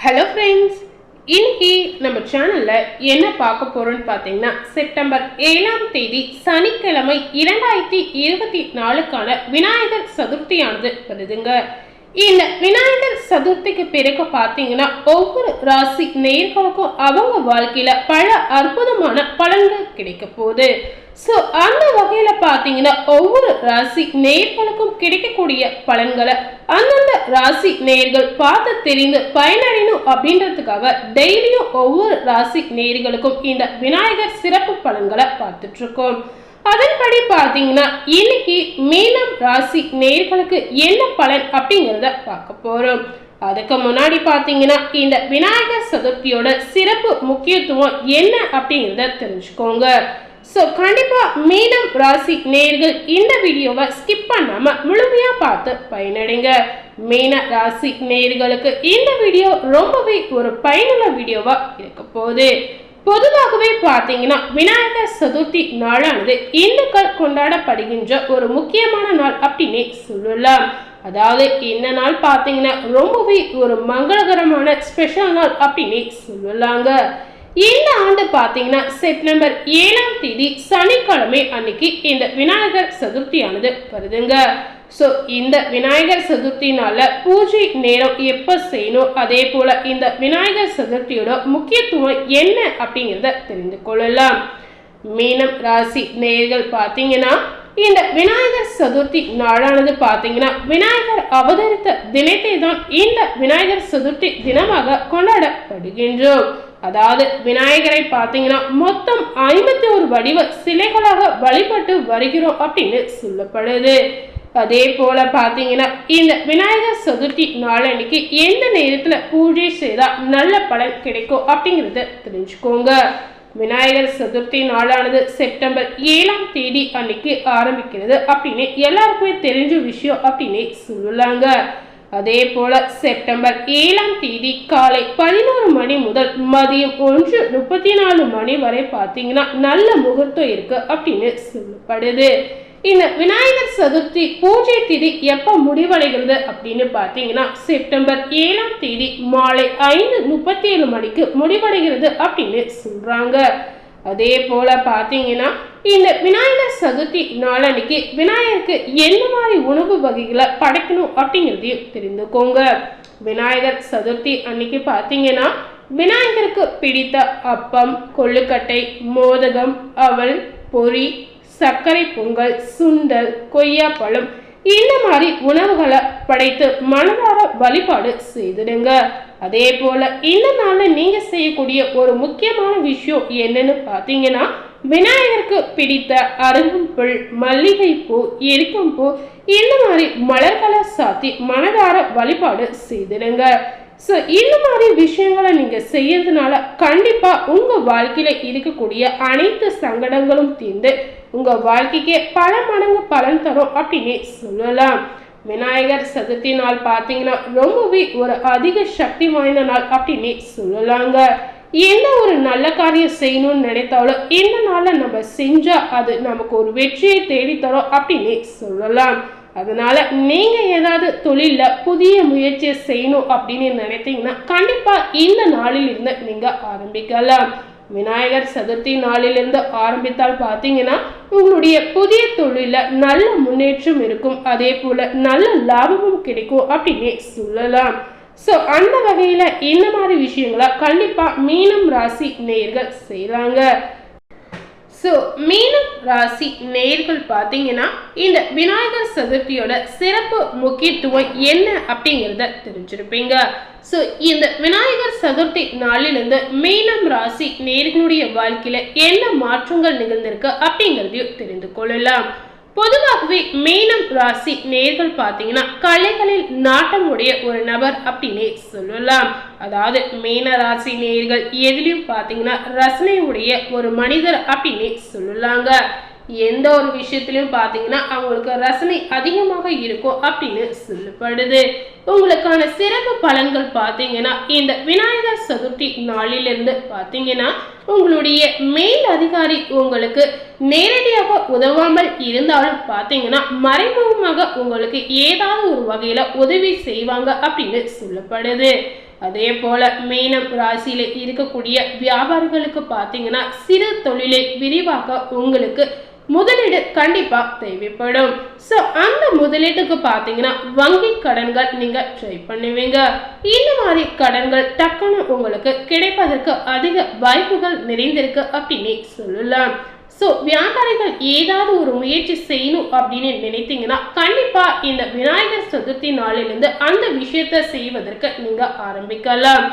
Hello friends, இன்னைக்கு நம்ம சேனலில் என்ன பார்க்க போகிறோன்னு பார்த்தீங்கன்னா, செப்டம்பர் 7ஆம் தேதி சனிக்கிழமை 2024க்கான விநாயகர் சதுர்த்தியானது வருதுங்க. இந்த விநாயகர் சதுர்த்திக்கு பிறகு பார்த்தீங்கன்னா, ஒவ்வொரு ராசி நேயர்களுக்கும் அவங்க வாழ்க்கையில் பல அற்புதமான பலன்கள் கிடைக்க போகுது. ஸோ அந்த வகையில் பார்த்தீங்கன்னா, ஒவ்வொரு ராசி நேயர்களுக்கும் கிடைக்கக்கூடிய பலன்களை அந்தந்த ராசி நேயர்கள் பார்த்து தெரிந்து பயனடையணும் அப்படின்றதுக்காக டெய்லியும் ஒவ்வொரு ராசி நேயர்களுக்கும் இந்த விநாயகர் சிறப்பு பலன்களை பார்த்துட்டு இருக்கோம். அதன்படி பார்த்தீங்கன்னா, இன்னைக்கு மீனம் ராசி நேயர்களுக்கு என்ன பலன் அப்படிங்கிறத பார்க்க போறோம். அதுக்கு முன்னாடி பார்த்தீங்கன்னா, இந்த விநாயகர் சதுர்த்தியோட சிறப்பு முக்கியத்துவம் என்ன அப்படிங்கிறத தெரிஞ்சுக்கோங்க. ஸோ கண்டிப்பாக மீனம் ராசி நேயர்கள் இந்த வீடியோவை ஸ்கிப் பண்ணாமல் முழுமையாக பார்த்து பயனடைங்க. மீன ராசி நேயர்களுக்கு இந்த வீடியோ ரொம்பவே ஒரு பயனுள்ள வீடியோவாக இருக்க போகுது. பொதுவாகவே பார்த்தீங்கன்னா, விநாயகர் சதுர்த்தி நாளானது இந்துக்கள் கொண்டாடப்படுகின்ற ஒரு முக்கியமான நாள் அப்படின்னே சொல்லலாம். அதாவது இந்த நாள் பார்த்தீங்கன்னா ரொம்பவே ஒரு மங்களகரமான ஸ்பெஷல் நாள் அப்படின்னே சொல்லலாங்க. இந்த ஆண்டு பார்த்தீங்கன்னா செப்டம்பர் 7ஆம் தேதி சனிக்கிழமை அன்னைக்கு இந்த விநாயகர் சதுர்த்தியானது வருதுங்க. ஸோ இந்த விநாயகர் சதுர்த்தினால பூஜை நேரம் எப்போ செய்யணும், அதே போல இந்த விநாயகர் சதுர்த்தியோட முக்கியத்துவம் என்ன அப்படிங்கிறத தெரிந்து கொள்ளலாம். மீனம் ராசி நேயர்கள் பார்த்தீங்கன்னா, இந்த விநாயகர் சதுர்த்தி நாளானது பார்த்தீங்கன்னா விநாயகர் அவதரித்த தினத்தை தான் இந்த விநாயகர் சதுர்த்தி தினமாக கொண்டாடப்படுகின்றோம். அதாவது விநாயகரை பார்த்தீங்கன்னா மொத்தம் 51 வடிவ சிலைகளாக வழிபட்டு வருகிறோம் அப்படின்னு சொல்லப்படுது. அதே போல பார்த்தீங்கன்னா, இந்த விநாயகர் சதுர்த்தி நாளன்னைக்கு எந்த நேரத்தில் பூஜை செய்தால் நல்ல பலன் கிடைக்கும் அப்படிங்கிறத தெரிஞ்சுக்கோங்க. விநாயகர் சதுர்த்தி நாளானது செப்டம்பர் 7ஆம் தேதி அன்னைக்கு ஆரம்பிக்கிறது அப்படின்னு எல்லாருக்குமே தெரிஞ்ச விஷயம் அப்படின்னு சொல்லலாங்க. அதே போல செப்டம்பர் 7ஆம் தேதி காலை 11 மணி முதல் மதியம் 1:34 மணி வரை பார்த்தீங்கன்னா நல்ல முகூர்த்தம் இருக்கு அப்படின்னு சொல்லப்படுது. இந்த விநாயகர் சதுர்த்தி பூஜை திதி எப்போ முடிவடைகிறது அப்படின்னு பார்த்தீங்கன்னா, செப்டம்பர் 7ஆம் தேதி மாலை 5:37 மணிக்கு முடிவடைகிறது அப்படின்னு சொல்றாங்க. அதே போல பார்த்தீங்கன்னா, இந்த விநாயகர் சதுர்த்தி நாளன்னைக்கு விநாயகருக்கு என்ன மாதிரி உணவு வகைகளை படைக்கணும் அப்படிங்கிறதையும் தெரிந்துக்கோங்க. விநாயகர் சதுர்த்தி அன்னைக்கு பார்த்தீங்கன்னா, விநாயகருக்கு பிடித்த அப்பம், கொள்ளுக்கட்டை, மோதகம், அவல், பொரி, சர்க்கரை பொங்கல், சுண்டல், கொய்யாப்பழம் இந்த மாதிரி உணவுகளை படைத்து மனதார வழிபாடு செய்திடுங்க. அதே போல இந்த நாள்ல நீங்க செய்யக்கூடிய ஒரு முக்கியமான விஷயம் என்னன்னு பார்த்தீங்கன்னா, விநாயகருக்கு பிடித்த அருகம்புல், மல்லிகைப்பூ, எருக்கம்பூ இந்த மாதிரி மலர்களை சாத்தி மனதார வழிபாடு செய்திடுங்க. ஸோ இந்த மாதிரி விஷயங்களை நீங்க செய்யறதுனால கண்டிப்பா உங்க வாழ்க்கையில இருக்கக்கூடிய அனைத்து சங்கடங்களும் தீர்ந்து உங்க வாழ்க்கைக்கே பல மடங்கு பலன் தரும் அப்படின்னு சொல்லலாம். விநாயகர் சதுர்த்தி நாள் பார்த்தீங்கன்னா ரொம்பவே ஒரு அதிக சக்தி வாய்ந்த நாள் அப்படின்னு சொல்லலாங்க. எந்த ஒரு நல்ல காரியம் செய்யணும்னு நினைத்தாலும் இந்த நாளில் நம்ம செஞ்சா அது நமக்கு ஒரு வெற்றியை தேடித்தரும் அப்படின்னு சொல்லலாம். அதனால நீங்க ஏதாவது தொழில புதிய முயற்சியை செய்யணும் அப்படின்னு நினைத்தீங்கன்னா கண்டிப்பா இந்த நாளில் இருந்து நீங்க ஆரம்பிக்கலாம். விநாயகர் சதுர்த்தி நாளிலிருந்து ஆரம்பித்தால் பார்த்தீங்கன்னா உங்களுடைய புதிய தொழில நல்ல முன்னேற்றம் இருக்கும், அதே போல நல்ல லாபமும் கிடைக்கும் அப்படின்னு சொல்லலாம். ஸோ அந்த வகையில இந்த மாதிரி விஷயங்களை கண்டிப்பா மீனம் ராசி நேயர்கள் செய்யறாங்க. ஸோ மீனம் ராசி நேயர்கள் பார்த்தீங்கன்னா, இந்த விநாயகர் சதுர்த்தியோட சிறப்பு முக்கியத்துவம் என்ன அப்படிங்கிறத தெரிஞ்சிருப்பீங்க. ஸோ இந்த விநாயகர் சதுர்த்தி நாளிலிருந்து மீனம் ராசி நேயர்களுடைய வாழ்க்கையில என்ன மாற்றங்கள் நிகழ்ந்திருக்கு அப்படிங்கிறதையும் தெரிந்து கொள்ளலாம். பொதுவாகவே மீனம் ராசி நேயர்கள் பார்த்தீங்கன்னா கலைகளில் நாட்டம் உடைய ஒரு நபர் அப்படின்னே சொல்லலாம். அதாவது மீன ராசி நேயர்கள் எதிலையும் பார்த்தீங்கன்னா ரசனை உடைய ஒரு மனிதர் அப்படின்னே சொல்லலாங்க. எந்த ஒரு விஷயத்திலையும் பார்த்தீங்கன்னா அவங்களுக்கு ரசனை அதிகமாக இருக்கும் அப்படின்னு சொல்லப்படுது. உங்களுக்கான சிறப்பு பலன்கள் பார்த்தீங்கன்னா, இந்த விநாயகர் சதுர்த்தி நாளிலிருந்து பார்த்தீங்கன்னா உங்களுடைய மேல் அதிகாரி உங்களுக்கு நேரடியாக உதவாமல் இருந்தாலும் பார்த்தீங்கன்னா மறைமுகமாக உங்களுக்கு ஏதாவது ஒரு வகையில உதவி செய்வாங்க அப்படின்னு சொல்லப்படுது. அதே போல மீனம் ராசியில இருக்கக்கூடிய வியாபாரிகளுக்கு பார்த்தீங்கன்னா சிறு தொழிலை விரிவாக்க உங்களுக்கு முதலீடு கண்டிப்பா தேவைப்படும். ஸோ அந்த முதலீட்டுக்கு பார்த்தீங்கன்னா வங்கி கடன்கள் நீங்க ட்ரை பண்ணுவீங்க. இந்த மாதிரி கடன்கள் டக்குன்னு உங்களுக்கு கிடைப்பதற்கு அதிக வாய்ப்புகள் நிறைந்திருக்கு அப்படின்னு சொல்லலாம். ஸோ வியாபாரிகள் ஏதாவது ஒரு முயற்சி செய்யணும் அப்படின்னு நினைத்தீங்கன்னா கண்டிப்பா இந்த விநாயகர் சதுர்த்தி நாளிலிருந்து அந்த விஷயத்தை செய்வதற்கு நீங்க ஆரம்பிக்கலாம்.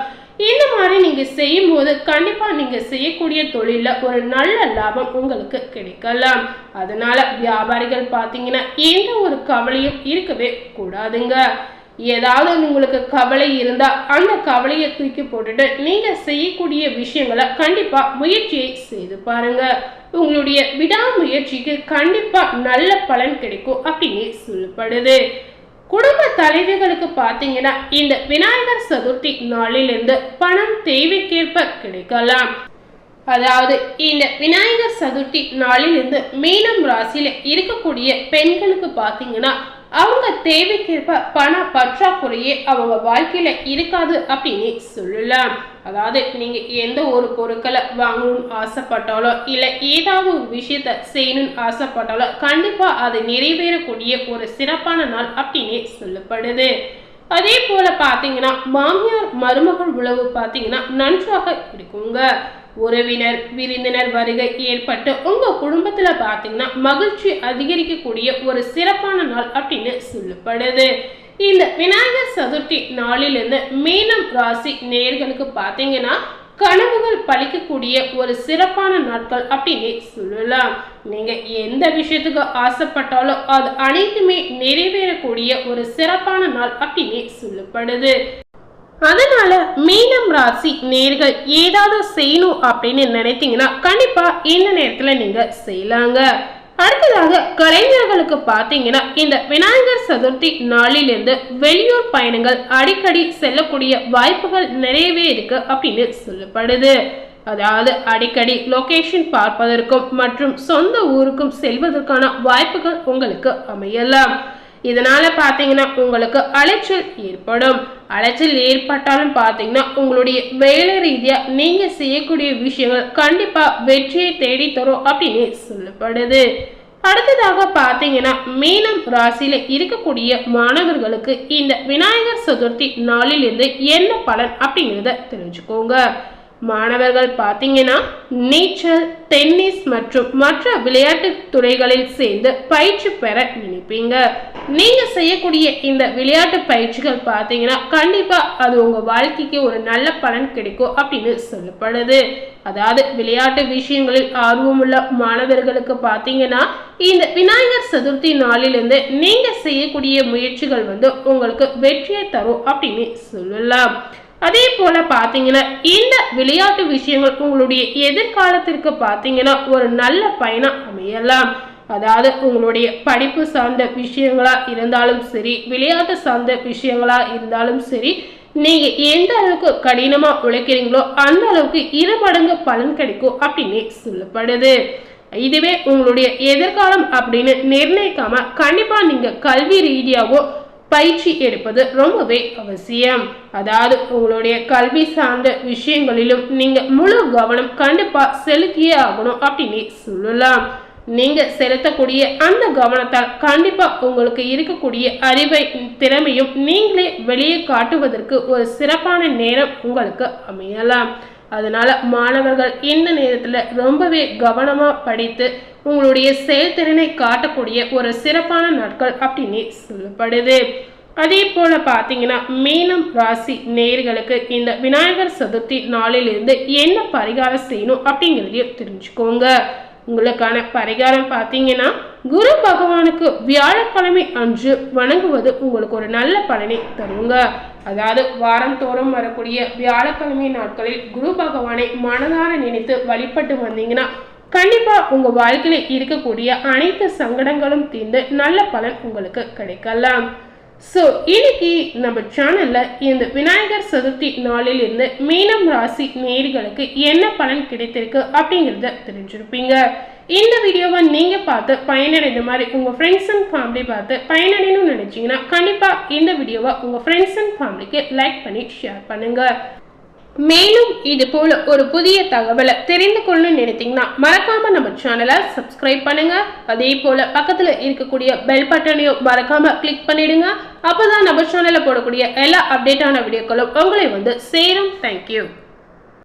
இந்த மாதிரி நீங்க செய்யும் போது கண்டிப்பா நீங்க செய்யக்கூடிய தொழில ஒரு நல்ல லாபம் உங்களுக்கு கிடைக்கலாம். அதனால வியாபாரிகள் பார்த்தீங்கன்னா எந்த ஒரு கவலையும் இருக்கவே கூடாதுங்க. ஏதாவது உங்களுக்கு கவலை இருந்தா அந்த கவலையை தூக்கி போட்டுட்டு நீங்க செய்யக்கூடிய விஷயங்களை கண்டிப்பா முயற்சியை செய்து பாருங்க. உங்களுடைய விடாமுயற்சிக்கு கண்டிப்பா நல்ல பலன் கிடைக்கும் அப்படின்னு சொல்லப்படுது. குடும்ப தலைவிகளுக்கு பார்த்தீங்கன்னா இந்த விநாயகர் சதுர்த்தி நாளிலிருந்து பணம் தேவைக்கேற்ப கிடைக்கலாம். அதாவது இந்த விநாயகர் சதுர்த்தி நாளிலிருந்து மீனம் ராசியில இருக்கக்கூடிய பெண்களுக்கு பார்த்தீங்கன்னா அவங்க தேவைக்கேற்ப பண பற்றாக்குறையே அவங்க வாழ்க்கையில இருக்காது அப்படின்னு சொல்லலாம். அதாவது நீங்க எந்த ஒரு பொருட்களை வாங்கணும்னு ஆசைப்பட்டாலோ இல்ல ஏதாவது ஒரு விஷயத்த செய்யணும்னு ஆசைப்பட்டாலோ கண்டிப்பா அது நிறைவேறக்கூடிய ஒரு சிறப்பான நாள் அப்படின்னு சொல்லப்படுது. அதே போல பாத்தீங்கன்னா மாமியார் மருமகள் உறவு பாத்தீங்கன்னா நன்றாக இருக்குங்க. உறவினர் விருந்தினர் வருகை ஏற்பட்டு உங்க குடும்பத்துல பாத்தீங்கன்னா மகிழ்ச்சி அதிகரிக்கக்கூடிய ஒரு சிறப்பான நாள் அப்படின்னு சொல்லப்படுது. இந்த விநாயகர் சதுர்த்தி நாளிலிருந்து மீனம் ராசி நேயர்களுக்கு பாத்தீங்கன்னா கனவுகள் பழிக்கக்கூடிய ஒரு சிறப்பான நாட்கள் அப்படின்னு சொல்லலாம். நீங்க எந்த விஷயத்துக்கு ஆசைப்பட்டாலும் அது அனைத்துமே நிறைவேறக்கூடிய ஒரு சிறப்பான நாள் அப்படின்னு சொல்லப்படுது. அதனால மீனம் ராசி நேர்கள் ஏதாவது செய்யணும் அப்படின்னு நினைத்தீங்கன்னா கண்டிப்பா இந்த நேரத்துல நீங்க செய்யலாங்க. அடுத்ததாக கலைஞர்களுக்கு பார்த்தீங்கன்னா இந்த விநாயகர் சதுர்த்தி நாளிலிருந்து வெளியூர் பயணங்கள் அடிக்கடி செல்லக்கூடிய வாய்ப்புகள் நிறையவே இருக்கு அப்படின்னு சொல்லப்படுது. அதாவது அடிக்கடி லொகேஷன் பார்ப்பதற்கும் மற்றும் சொந்த ஊருக்கும் செல்வதற்கான வாய்ப்புகள் உங்களுக்கு அமையலாம். இதனால பாத்தீங்கன்னா உங்களுக்கு அலைச்சல் ஏற்படும். அலைச்சல் ஏற்பட்டாலும் பாத்தீங்கன்னா உங்களுடைய வேலை ரீதியா நீங்க செய்யக்கூடிய விஷயங்கள் கண்டிப்பா வெற்றியை தேடி தரும் அப்படின்னு சொல்லப்படுது. அடுத்ததாக பாத்தீங்கன்னா மீனம் ராசியில இருக்கக்கூடிய மாணவர்களுக்கு இந்த விநாயகர் சதுர்த்தி நாளிலிருந்து என்ன பலன் அப்படிங்கிறத தெரிஞ்சுக்கோங்க. மாணவர்கள் பார்த்தீங்கன்னா நீச்சல், டென்னிஸ் மற்றும் மற்ற விளையாட்டு துறைகளில் சேர்ந்து பயிற்சி பெற நினைப்பீங்க. நீங்க செய்யக்கூடிய இந்த விளையாட்டு பயிற்சிகள் பார்த்தீங்கன்னா கண்டிப்பா அது உங்க வாழ்க்கைக்கு ஒரு நல்ல பலன் கிடைக்கும் அப்படின்னு சொல்லப்படுது. அதாவது விளையாட்டு விஷயங்களில் ஆர்வமுள்ள மாணவர்களுக்கு பார்த்தீங்கன்னா இந்த விநாயகர் சதுர்த்தி நாளிலிருந்து நீங்க செய்யக்கூடிய முயற்சிகள் உங்களுக்கு வெற்றியை தரும் அப்படின்னு சொல்லலாம். அதே போல பாத்தீங்கன்னா இந்த விளையாட்டு விஷயங்கள் உங்களுடைய எதிர்காலத்திற்கு பாத்தீங்கன்னா ஒரு நல்ல பயணம் அமையலாம். அதாவது உங்களுடைய படிப்பு சார்ந்த விஷயங்களா இருந்தாலும் சரி, விளையாட்டு சார்ந்த விஷயங்களா இருந்தாலும் சரி, நீங்க எந்த அளவுக்கு கடினமா உழைக்கிறீங்களோ அந்த அளவுக்கு 2 மடங்கு பலன் கிடைக்கும் அப்படின்னு சொல்லப்படுது. இதுவே உங்களுடைய எதிர்காலம் அப்படின்னு நிர்ணயிக்காம கண்டிப்பா நீங்க கல்வி ரீதியாவோ பயிற்சி எடுப்பது ரொம்பவே அவசியம். அதாவது உங்களுடைய கல்வி சார்ந்த விஷயங்களிலும் நீங்க முழு கவனம் கண்டிப்பா செலுத்தியே ஆகணும் அப்படின்னு சொல்லலாம். நீங்க செலுத்தக்கூடிய அந்த கவனத்தால் கண்டிப்பா உங்களுக்கு இருக்கக்கூடிய அறிவை திறமையும் நீங்களே வெளியே காட்டுவதற்கு ஒரு சிறப்பான நேரம் உங்களுக்கு அமையலாம். அதனால மாணவர்கள் இந்த நேரத்துல ரொம்பவே கவனமா படித்து உங்களுடைய செயல்திறனை காட்டக்கூடிய ஒரு சிறப்பான நாட்கள் அப்படின்னு சொல்லப்படுது. அதே போல பாத்தீங்கன்னா மீனம் ராசி நேயர்களுக்கு இந்த விநாயகர் சதுர்த்தி நாளிலிருந்து என்ன பரிகாரம் செய்யணும் அப்படிங்கிறதையும் தெரிஞ்சுக்கோங்க. உங்களுக்கான பரிகாரம் பார்த்தீங்கன்னா குரு பகவானுக்கு வியாழக்கிழமை அன்று வணங்குவது உங்களுக்கு ஒரு நல்ல பலனை தருங்க. அதாவது வாரம் தோறும் வரக்கூடிய வியாழக்கிழமை நாட்களில் குரு பகவானை மனதார நினைத்து வழிபட்டு வந்தீங்கன்னா கண்டிப்பா உங்க வாழ்க்கையில இருக்கக்கூடிய அனைத்து சங்கடங்களும் தீர்ந்து நல்ல பலன் உங்களுக்கு கிடைக்கலாம். ஸோ இன்னைக்கு நம்ம சேனல்ல இந்த விநாயகர் சதுர்த்தி நாளில் இருந்து மீனம் ராசி நேயர்களுக்கு என்ன பலன் கிடைத்திருக்கு அப்படிங்கிறத தெரிஞ்சிருப்பீங்க. இந்த வீடியோவை நீங்க பார்த்து பயனடைந்த மாதிரி உங்க ஃப்ரெண்ட்ஸ் அண்ட் ஃபேமிலி பார்த்து பயனடையணும்னு நினைச்சீங்கன்னா கண்டிப்பா இந்த வீடியோவை உங்க ஃப்ரெண்ட்ஸ் அண்ட் ஃபேமிலிக்கு லைக் பண்ணி ஷேர் பண்ணுங்க. மேலும் இது போல ஒரு புதிய தகவலை தெரிந்து கொள்ளணும்னு நினைத்தீங்கன்னா மறக்காம நம்ம சேனலை சப்ஸ்கிரைப் பண்ணுங்க. அதே போல பக்கத்துல இருக்கக்கூடிய பெல் பட்டனையும் மறக்காம கிளிக் பண்ணிடுங்க. அப்பதான் நம்ம சேனல்ல போடக்கூடிய எல்லா அப்டேட்டான வீடியோக்களும் உங்களை வந்து சேரும். தேங்க்யூ.